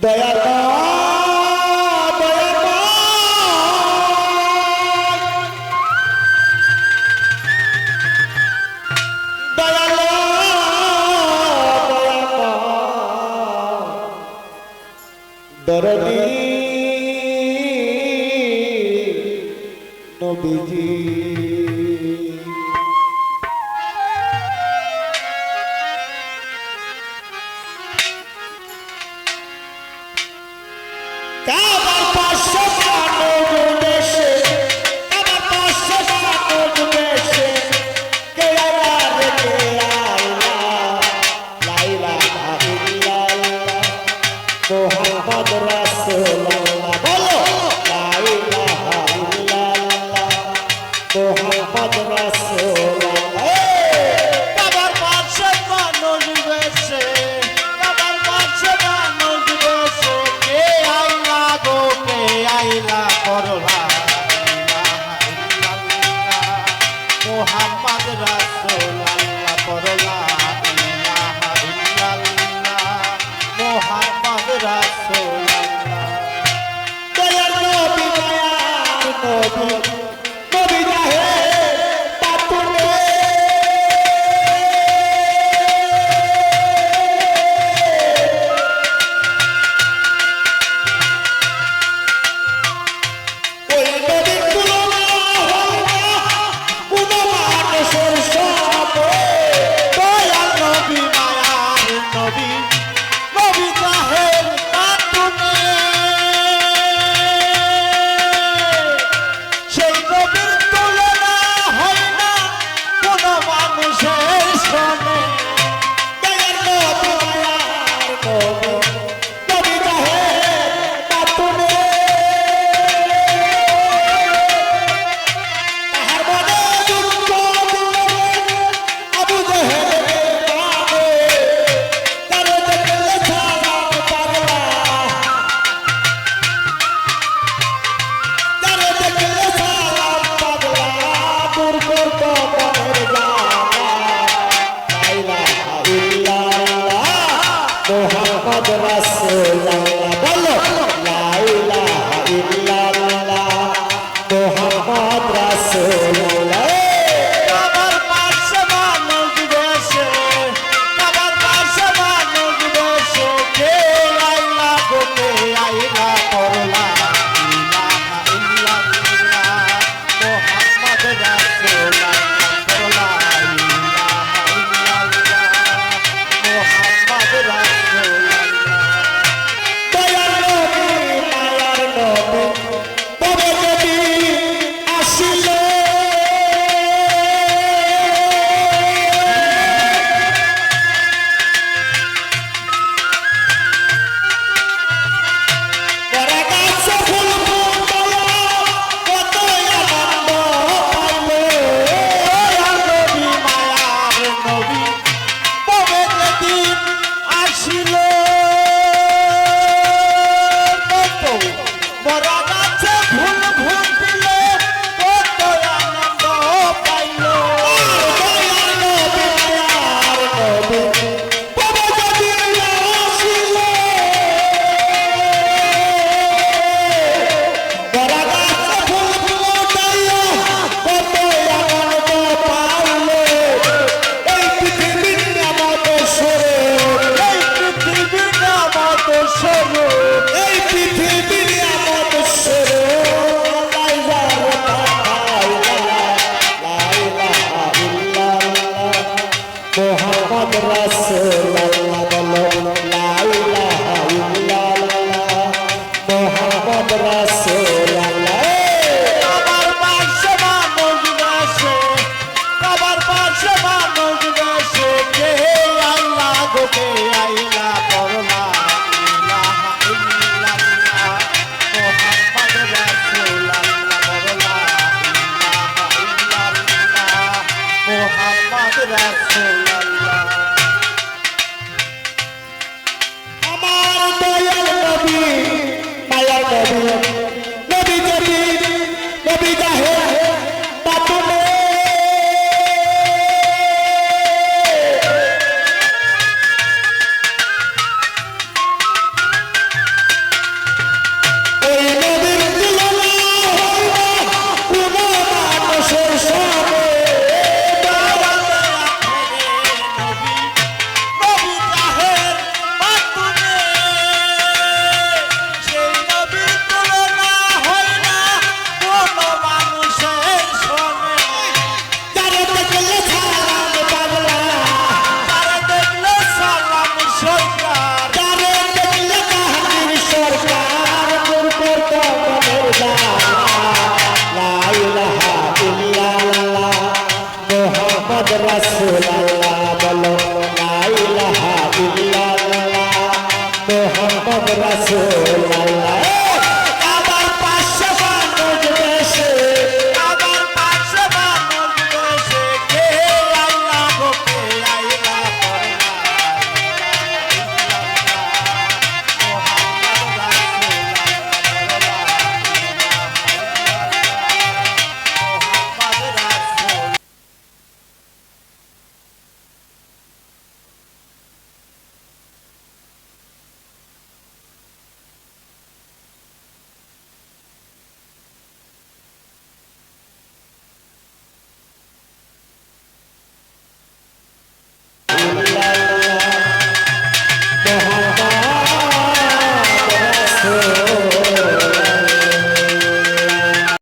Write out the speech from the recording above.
দয়া দরদি নবীজি কাবার পাশে মানুষ দেশে কাবার পাশে মানুষ দেশে কে আলা রে কে আলা লা ইলাহা ইল্লাল্লাহ মুহাম্মদ রাসূলুল্লাহ বলো লা ইলাহা ইল্লাল্লাহ মুহাম্মদ রাসূলুল্লাহ কাবার পাশে মানুষ দেশে কাবার পাশে মানুষ দেশে কে আইলা গো কে আইলা করলা মুহাম্মদ রাসূলুল্লাহ করলা ইলাহা ইল্লাল্লাহ মুহাম্মদ রাসূলুল্লাহ দয়ার নবী দয়ার নবী নবী জাহে পাতুনে ওই নবীর তুলনা হয় না কোনো মানুষের সাথে দয়ার নবী মায়ার নবী নবী জাহের পাতুনে সেই নবীর তুলনা হয় না কোনো মানুষের সনে দয়ার নবী মায়ার নবী নবী জাহের পাতুনে তাহার মনে দুঃখ দিলে আবু জেহেলের নামে তারে দেখলে সালাম পাগলা তারে দেখলে সালাম পাগলা দূর করত মনের জ্বালা লা ইলাহা ইল্লাল্লাহ মুহাম্মদ রাসূলুল্লাহ বলো লা ইলাহা ইল্লাল্লাহ মুহাম্মদ রাসূলুল্লাহ কাবার পাশে মানুষ দেশে কাবার পাশে মানুষ দেশে কে আইলা গো কে আইলা করলা ইলাহা ইল্লাল্লাহ মুহাম্মদ রাসূলুল্লাহ করলা ইলাহা ইল্লাল্লাহ মুহাম্মদ রাসূলুল্লাহ দয়ার নবী মায়ার নবী তবে যদি আসিলে বড় গাছে ফুল ফুটাইয়া কত আনন্দ পাইলে দয়ার নবী মায়ার নবী তবে যদি আসিলে কত বড় গাছে ফুল ফুটিলে কত আনন্দ পাইল দয়ার নবী মায়ার নবী তবে যদি আসিলে বড় গাছে ফুল ফুটাইয়া কত আনন্দ পাইলে এই পৃথিবীর নামত সরে এই পৃথিবীর নামত সরে এই পৃথিবীর নামত সরে লাইলার পাঠাইলা লা ইলাহা ইল্লাল্লাহ মুহাম্মদ রাসূলুল্লাহ বলো লা ইলাহা ইল্লাল্লাহ মুহাম্মদ রাসূলুল্লাহ কাবার পাশে মানুষ দেশে কাবার পাশে মানুষ দেশে কে আইলা গো কে আইলা করলা ইলাহা ইল্লাল্লাহ মুহাম্মদ রাসূলুল্লাহ করলা ইলাহা ইল্লাল্লাহ মুহাম্মদ রাসূলুল্লাহ